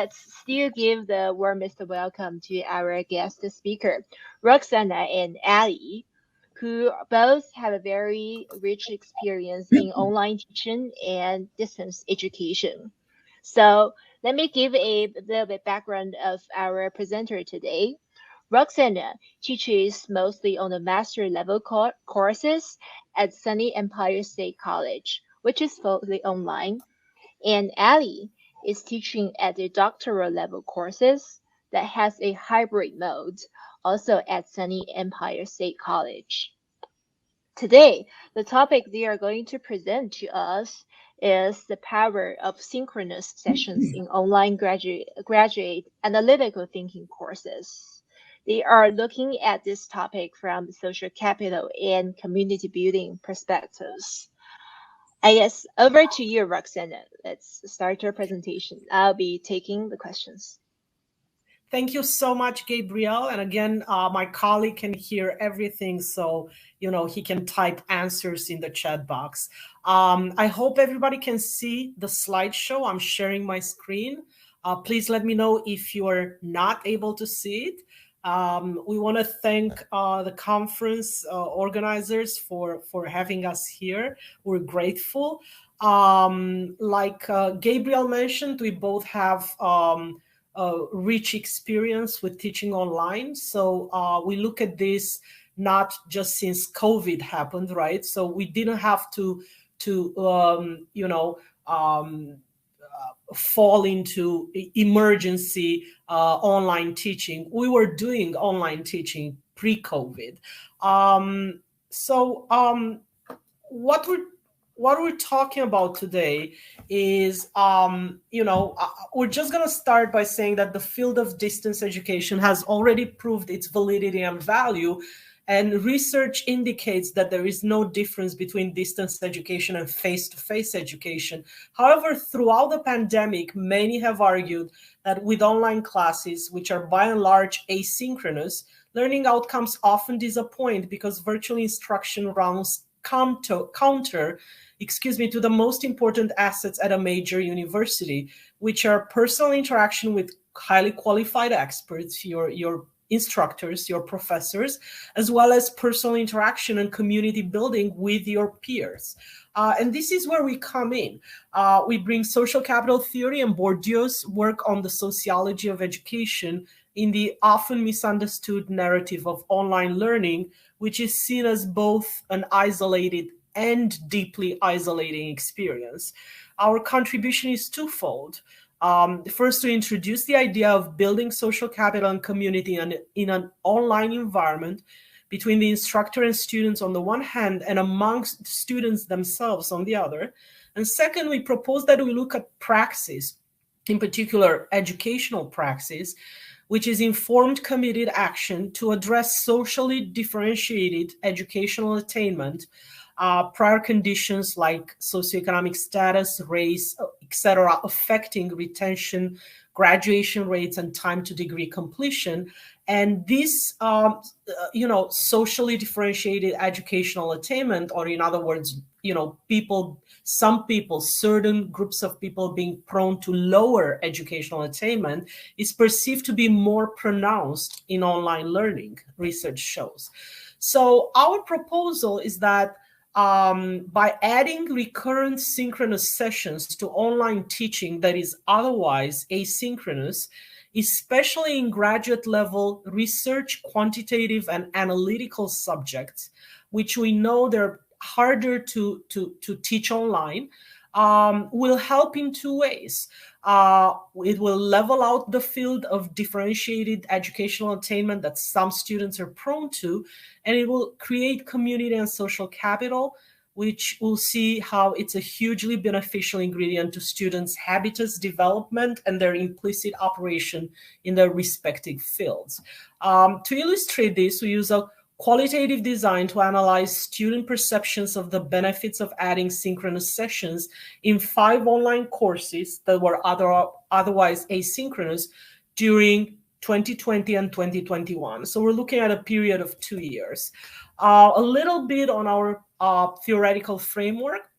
let's still give the warmest welcome to our guest speaker, Roxana and Ali, who both have a very rich experience in online teaching and distance education. So let me give a little bit background of our presenter today. Roxana teaches mostly on the master level courses at Sunny Empire State College, which is fully online, and Ali is teaching at the doctoral level courses that has a hybrid mode, also at Sunny Empire State College. Today, the topic they are going to present to us is the power of synchronous sessions in online graduate analytical thinking courses. They are looking at this topic from social capital and community building perspectives. I guess over to you, Roxana. Let's start your presentation. I'll be taking the questions. Thank you so much, Gabriel. And again, my colleague can hear everything, so he can type answers in the chat box. I hope everybody can see the slideshow. I'm sharing my screen. Please let me know if you are not able to see it. We want to thank the conference organizers for having us here. We're grateful. Like Gabriel mentioned, we both have rich experience with teaching online. So we look at this not just since COVID happened, right? So we didn't have to fall into emergency online teaching. We were doing online teaching pre-COVID. What we're talking about today is, we're just going to start by saying that the field of distance education has already proved its validity and value. And research indicates that there is no difference between distance education and face-to-face education. However, throughout the pandemic, many have argued that with online classes, which are by and large asynchronous, learning outcomes often disappoint because virtual instruction runs counter to the most important assets at a major university, which are personal interaction with highly qualified experts, your instructors, your professors, as well as personal interaction and community building with your peers. And this is where we come in. We bring social capital theory and Bourdieu's work on the sociology of education in the often misunderstood narrative of online learning, which is seen as both an isolated and deeply isolating experience. Our contribution is twofold. First, to introduce the idea of building social capital and community in an online environment between the instructor and students on the one hand and amongst students themselves on the other. And second, we propose that we look at praxis, in particular educational praxis, which is informed, committed action to address socially differentiated educational attainment, prior conditions like socioeconomic status, race, etc., affecting retention, graduation rates, and time to degree completion. And this, socially differentiated educational attainment, or in other words, certain groups of people being prone to lower educational attainment, is perceived to be more pronounced in online learning, research shows. So our proposal is that by adding recurrent synchronous sessions to online teaching that is otherwise asynchronous, especially in graduate level research, quantitative and analytical subjects, which we know they're harder to teach online, will help in two ways. It will level out the field of differentiated educational attainment that some students are prone to, and it will create community and social capital, which we'll see how it's a hugely beneficial ingredient to students' habitus development and their implicit operation in their respective fields. To illustrate this, we use a qualitative design to analyze student perceptions of the benefits of adding synchronous sessions in 5 online courses that were otherwise asynchronous during 2020 and 2021. So we're looking at a period of 2 years. A little bit on our theoretical framework.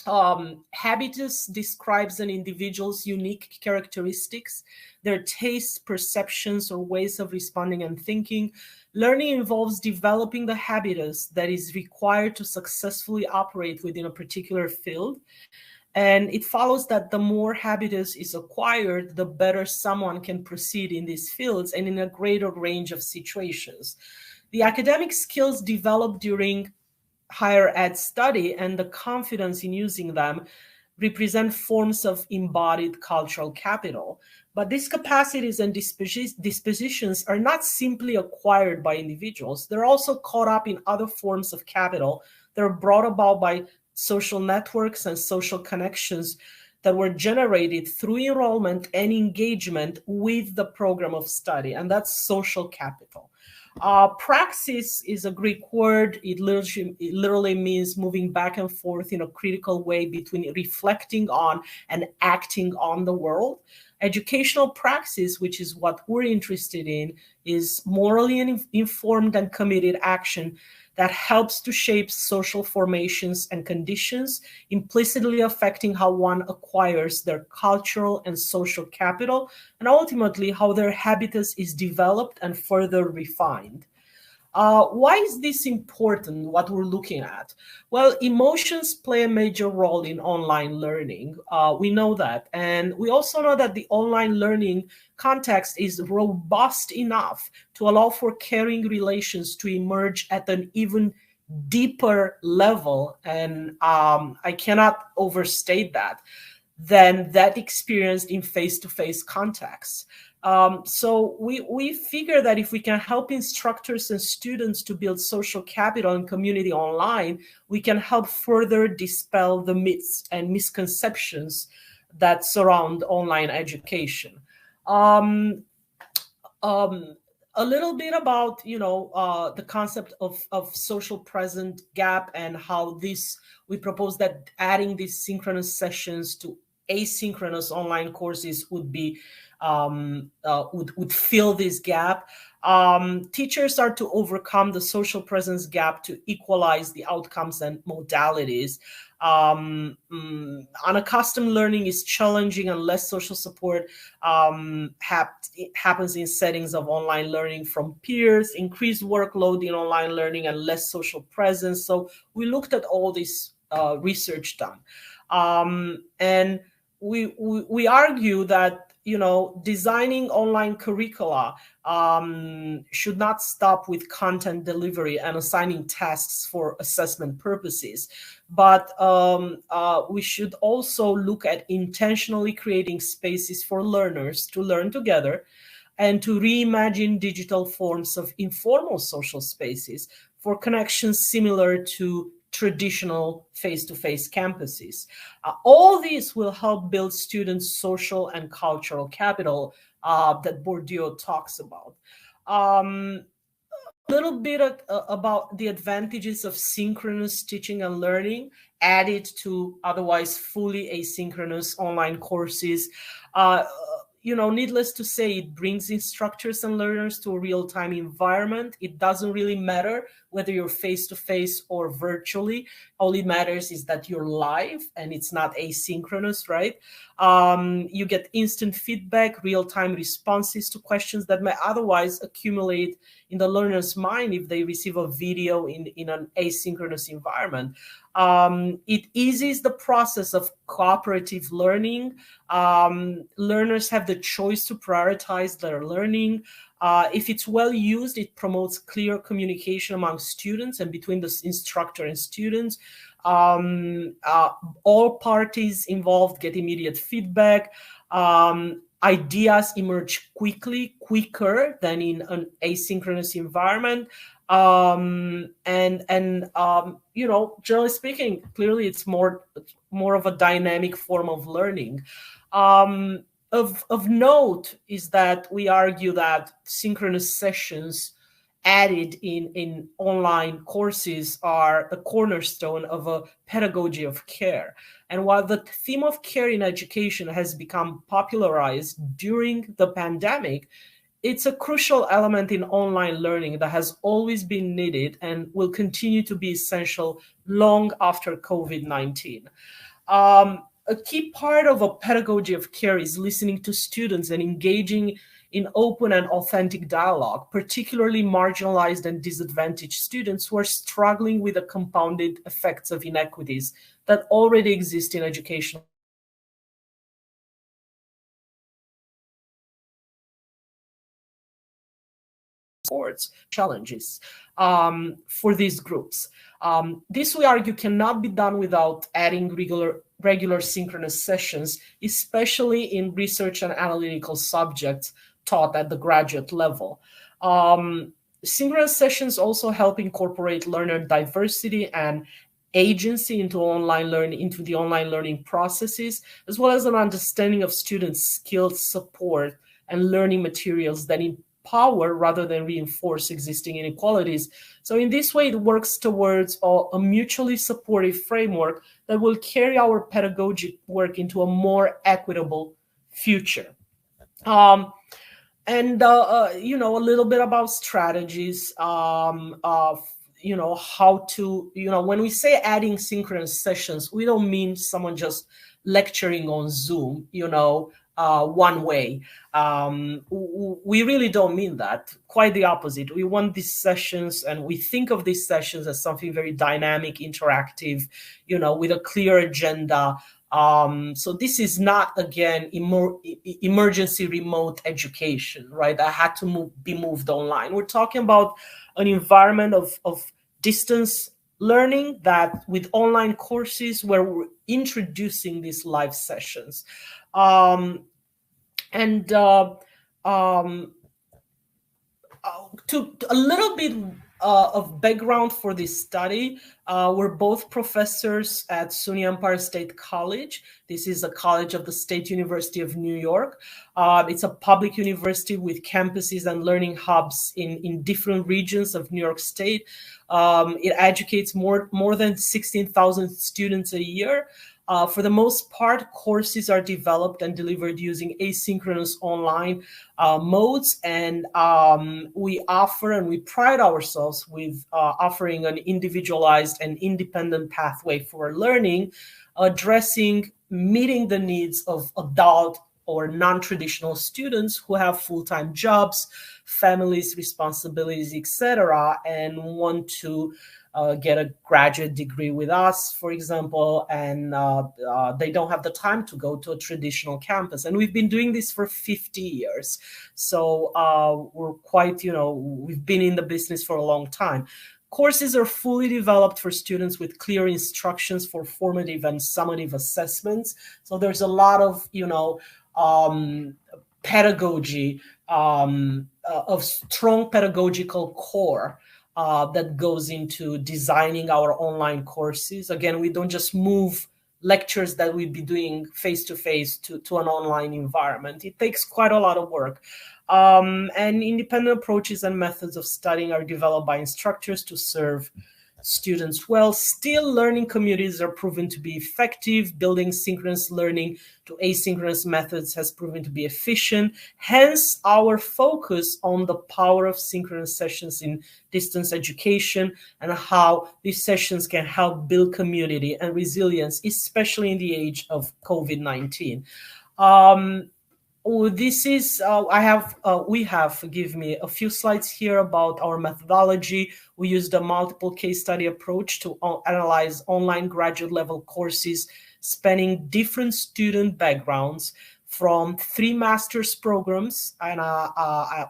Habitus describes an individual's unique characteristics, their tastes, perceptions, or ways of responding and thinking. Learning involves developing the habitus that is required to successfully operate within a particular field. And it follows that the more habitus is acquired, the better someone can proceed in these fields and in a greater range of situations. The academic skills developed during higher ed study and the confidence in using them represent forms of embodied cultural capital. But these capacities and dispositions are not simply acquired by individuals, they're also caught up in other forms of capital that are brought about by social networks and social connections that were generated through enrollment and engagement with the program of study, and that's social capital. Praxis is a Greek word. It literally means moving back and forth in a critical way between reflecting on and acting on the world. Educational praxis, which is what we're interested in, is morally informed and committed action that helps to shape social formations and conditions, implicitly affecting how one acquires their cultural and social capital, and ultimately how their habitus is developed and further refined. Why is this important, what we're looking at? Well, emotions play a major role in online learning. We know that. And we also know that the online learning context is robust enough to allow for caring relations to emerge at an even deeper level. And I cannot overstate that, than that experienced in face-to-face context. So we figure that if we can help instructors and students to build social capital and community online, we can help further dispel the myths and misconceptions that surround online education. Um, a little bit about the concept of social present gap and how this we propose that adding these synchronous sessions to asynchronous online courses would be would fill this gap. Teachers are to overcome the social presence gap to equalize the outcomes and modalities. Unaccustomed learning is challenging unless social support happens in settings of online learning from peers, increased workload in online learning, and less social presence. So we looked at all this research done. And we argue that designing online curricula should not stop with content delivery and assigning tasks for assessment purposes, but we should also look at intentionally creating spaces for learners to learn together and to reimagine digital forms of informal social spaces for connections similar to traditional face-to-face campuses. All these will help build students' social and cultural capital that Bourdieu talks about. A little bit about the advantages of synchronous teaching and learning added to otherwise fully asynchronous online courses. Needless to say, it brings instructors and learners to a real-time environment. It doesn't really matter whether you're face-to-face or virtually. All it matters is that you're live and it's not asynchronous, right? You get instant feedback, real-time responses to questions that may otherwise accumulate in the learner's mind if they receive a video in an asynchronous environment. It eases the process of cooperative learning. Learners have the choice to prioritize their learning. If it's well used, it promotes clear communication among students and between the instructor and students. All parties involved get immediate feedback. Ideas emerge quicker than in an asynchronous environment. Generally speaking, clearly it's more of a dynamic form of learning. Of note is that we argue that synchronous sessions added in online courses are the cornerstone of a pedagogy of care. And while the theme of care in education has become popularized during the pandemic, it's a crucial element in online learning that has always been needed and will continue to be essential long after COVID-19. A key part of a pedagogy of care is listening to students and engaging in open and authentic dialogue, particularly marginalized and disadvantaged students who are struggling with the compounded effects of inequities that already exist in educational supports challenges for these groups. This, we argue, cannot be done without adding regular synchronous sessions, especially in research and analytical subjects taught at the graduate level. Synchronous sessions also help incorporate learner diversity and agency into the online learning processes, as well as an understanding of students' skills, support, and learning materials that empower rather than reinforce existing inequalities. So in this way, it works towards a mutually supportive framework that will carry our pedagogic work into a more equitable future. And a little bit about strategies of how to, when we say adding synchronous sessions, we don't mean someone just lecturing on Zoom, one way. We really don't mean that. Quite the opposite. We want these sessions, and we think of these sessions as something very dynamic, interactive, with a clear agenda. So this is not, again, emergency remote education, right? That had to be moved online. We're talking about an environment of distance learning that with online courses where we're introducing these live sessions. And to a little bit of background for this study, we're both professors at SUNY Empire State College. This is a college of the State University of New York. It's a public university with campuses and learning hubs in different regions of New York State. It educates more than 16,000 students a year. For the most part, courses are developed and delivered using asynchronous online modes, and we offer and we pride ourselves with offering an individualized and independent pathway for learning, meeting the needs of adult or non-traditional students who have full-time jobs, families, responsibilities, etc., and want to get a graduate degree with us, for example, and they don't have the time to go to a traditional campus. And we've been doing this for 50 years. So we're quite, we've been in the business for a long time. Courses are fully developed for students with clear instructions for formative and summative assessments. So there's a lot of, pedagogy, of strong pedagogical core that goes into designing our online courses. Again, we don't just move lectures that we'd be doing face-to-face to an online environment. It takes quite a lot of work. And independent approaches and methods of studying are developed by instructors to serve students well. Still, learning communities are proven to be effective. Building synchronous learning to asynchronous methods has proven to be efficient. Hence, our focus on the power of synchronous sessions in distance education and how these sessions can help build community and resilience, especially in the age of COVID-19. This is, we have, forgive me, a few slides here about our methodology. We used a multiple case study approach to analyze online graduate level courses spanning different student backgrounds from 3 master's programs, and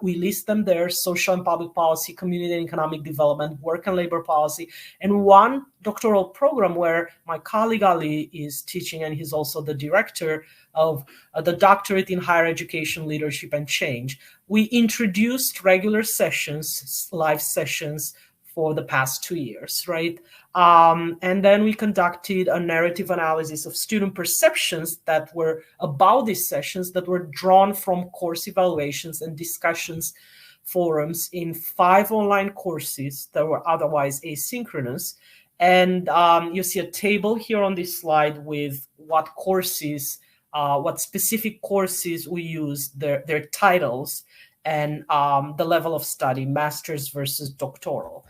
we list them there: social and public policy, community and economic development, work and labor policy, and 1 doctoral program where my colleague Ali is teaching, and he's also the director of the doctorate in higher education, leadership, and change. We introduced regular sessions, live sessions, for the past 2 years, right? And then we conducted a narrative analysis of student perceptions that were about these sessions that were drawn from course evaluations and discussions forums in 5 online courses that were otherwise asynchronous. And you see a table here on this slide with what courses, what specific courses we used, their titles, and the level of study, master's versus doctoral.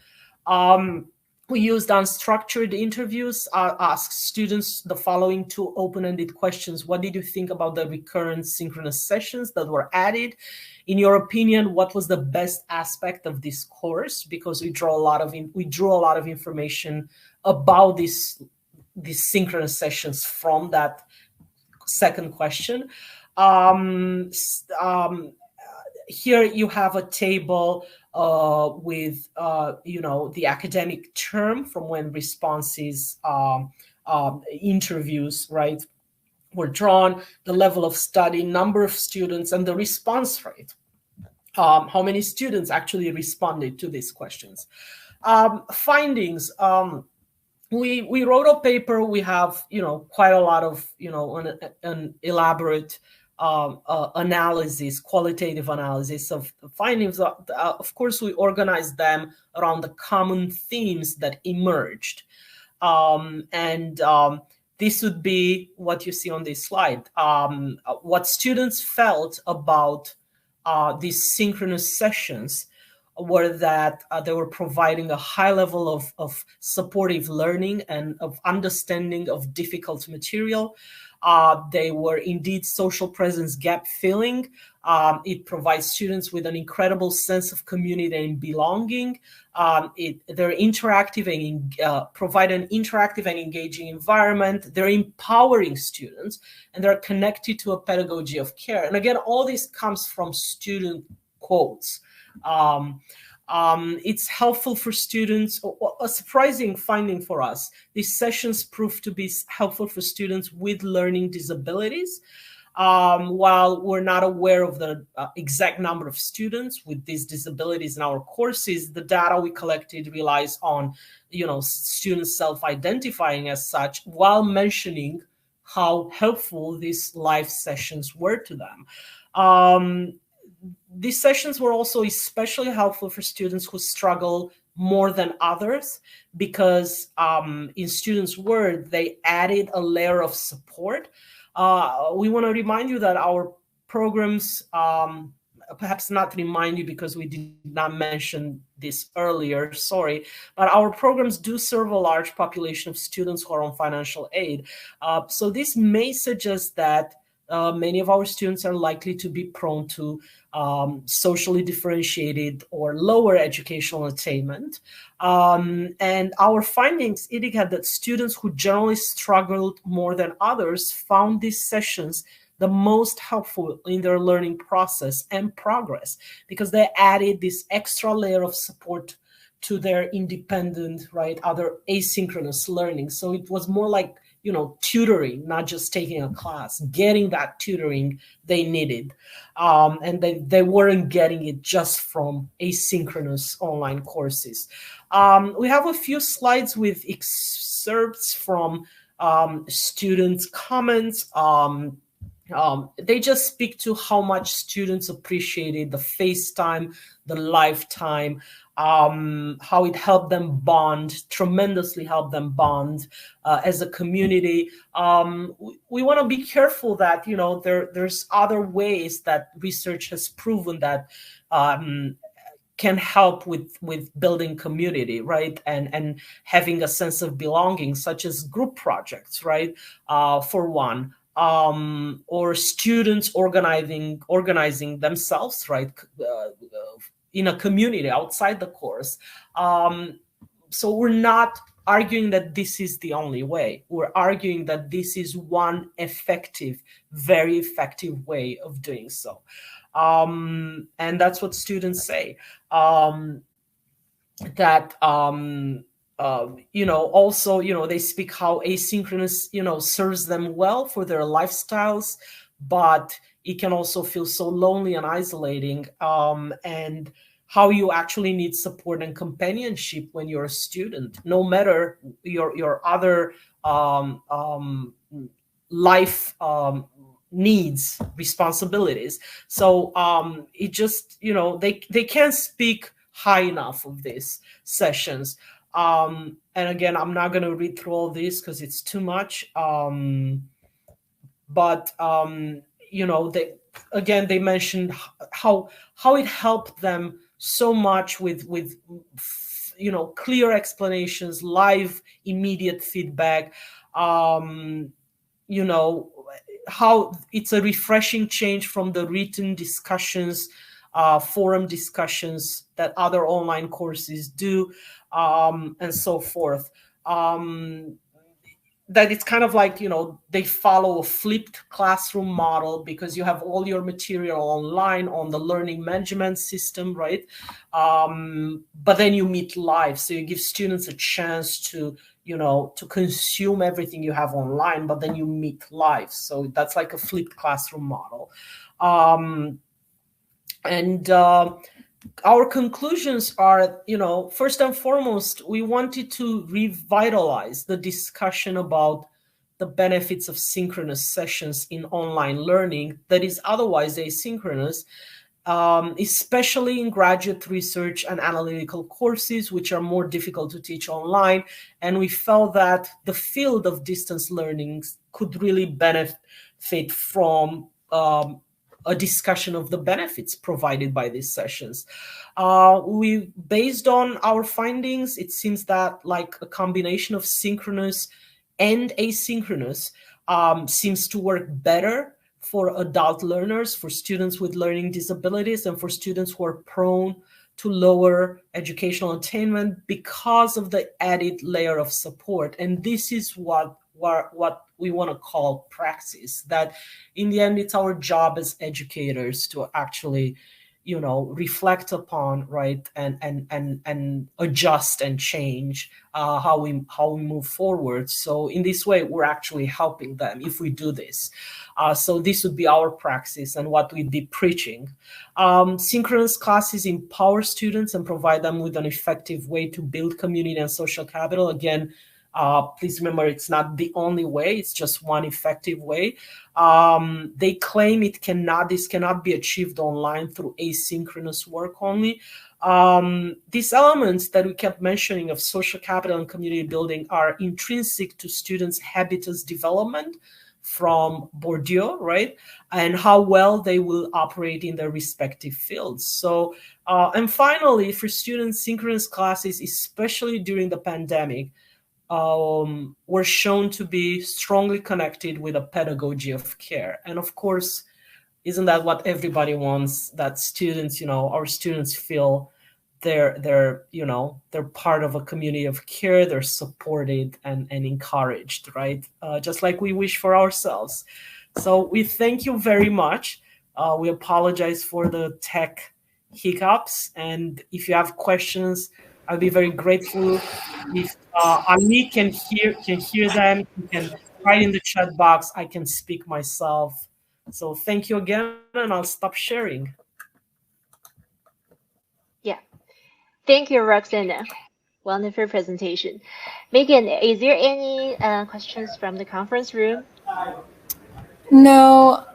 We used unstructured interviews, asked students the following two open-ended questions. What did you think about the recurrent synchronous sessions that were added? In your opinion, what was the best aspect of this course? Because we drew a lot of information about these synchronous sessions from that second question. Um, Here you have a table with the academic term from when responses, interviews, right, were drawn, the level of study, number of students, and the response rate. How many students actually responded to these questions? Findings. We wrote a paper. We have quite a lot of an elaborate analysis, qualitative analysis of the findings. Of course, we organized them around the common themes that emerged, and this would be what you see on this slide. What students felt about these synchronous sessions were that they were providing a high level of supportive learning and of understanding of difficult material. They were indeed social presence gap filling. It provides students with an incredible sense of community and belonging. They're interactive and provide an interactive and engaging environment. They're empowering students, and they're connected to a pedagogy of care. And again, all this comes from student quotes. It's helpful for students. A surprising finding for us, these sessions proved to be helpful for students with learning disabilities. While we're not aware of the exact number of students with these disabilities in our courses, the data we collected relies on, students self-identifying as such, while mentioning how helpful these live sessions were to them. These sessions were also especially helpful for students who struggle more than others, because in students' words, they added a layer of support. We want to remind you that our programs, perhaps not remind you because we did not mention this earlier, sorry, but our programs do serve a large population of students who are on financial aid. So this may suggest that many of our students are likely to be prone to socially differentiated or lower educational attainment. And our findings indicate that students who generally struggled more than others found these sessions the most helpful in their learning process and progress, because they added this extra layer of support to their independent, right, other asynchronous learning. So it was more like, tutoring, not just taking a class, getting that tutoring they needed. And they weren't getting it just from asynchronous online courses. We have a few slides with excerpts from students' comments. They just speak to how much students appreciated the FaceTime, the lifetime, how it helped them bond, tremendously helped them bond as a community. We want to be careful that, there's other ways that research has proven that can help with building community, right, and having a sense of belonging, such as group projects, right, for one. Or students organizing themselves, right, in a community outside the course. So we're not arguing that this is the only way. We're arguing that this is one very effective way of doing so. And that's what students say. That also, they speak how asynchronous, serves them well for their lifestyles, but it can also feel so lonely and isolating, and how you actually need support and companionship when you're a student, no matter your other life needs, responsibilities. So it just, they can't speak high enough of these sessions. And again, I'm not going to read through all this because it's too much. But they mentioned how it helped them so much with clear explanations, live immediate feedback, um, you know how it's a refreshing change from the written discussions, forum discussions that other online courses do, and so forth. That it's kind of like, they follow a flipped classroom model, because you have all your material online on the learning management system, right? But then you meet live, so you give students a chance to consume everything you have online, but then you meet live, so that's like a flipped classroom model. And our conclusions are, first and foremost, we wanted to revitalize the discussion about the benefits of synchronous sessions in online learning that is otherwise asynchronous, especially in graduate research and analytical courses, which are more difficult to teach online. And we felt that the field of distance learning could really benefit from a discussion of the benefits provided by these sessions. We, based on our findings, it seems that like a combination of synchronous and asynchronous seems to work better for adult learners, for students with learning disabilities, and for students who are prone to lower educational attainment because of the added layer of support. And this is what we want to call praxis, that in the end it's our job as educators to actually reflect upon, right, and adjust and change how we move forward. So in this way, we're actually helping them if we do this. So this would be our praxis and what we'd be preaching. Synchronous classes empower students and provide them with an effective way to build community and social capital. Again, please remember, it's not the only way, it's just one effective way. They claim this cannot be achieved online through asynchronous work only. These elements that we kept mentioning of social capital and community building are intrinsic to students' habitus development from Bourdieu, right? And how well they will operate in their respective fields. So, and finally, for students, synchronous classes, especially during the pandemic, were shown to be strongly connected with a pedagogy of care. And of course, isn't that what everybody wants? That students, our students feel they're part of a community of care, they're supported and encouraged, right? Just like we wish for ourselves. So we thank you very much. We apologize for the tech hiccups, and if you have questions, I'll be very grateful if Ali can hear them. You can write in the chat box. I can speak myself. So thank you again, and I'll stop sharing. Yeah. Thank you, Roxana. Wonderful presentation. Megan, is there any questions from the conference room? No,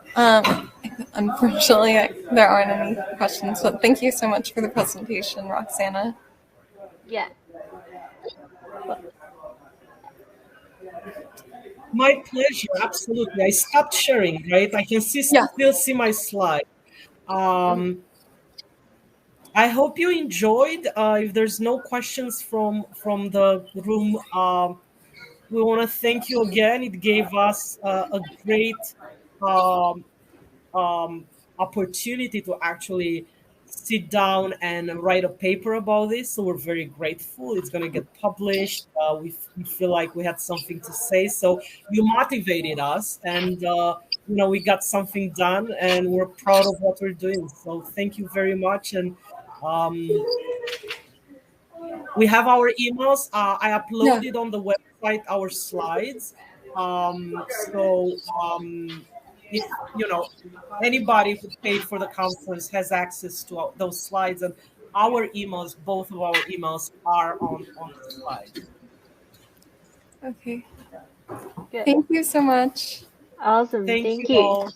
unfortunately, there aren't any questions, but thank you so much for the presentation, Roxana. Yeah. My pleasure, absolutely. I stopped sharing, right? I can Yeah. still see my slide. I hope you enjoyed. If there's no questions from the room, we want to thank you again. It gave us a great um, opportunity to actually sit down and write a paper about this. So we're very grateful. It's going to get published. We feel like we had something to say. So you motivated us, and we got something done, and we're proud of what we're doing. So thank you very much. And we have our emails. I Yeah. uploaded on the website our slides. If anybody who paid for the conference has access to those slides, and our emails, both of our emails are on the slide. Okay. Good. Thank you so much. Awesome. Thank Thank you you. all.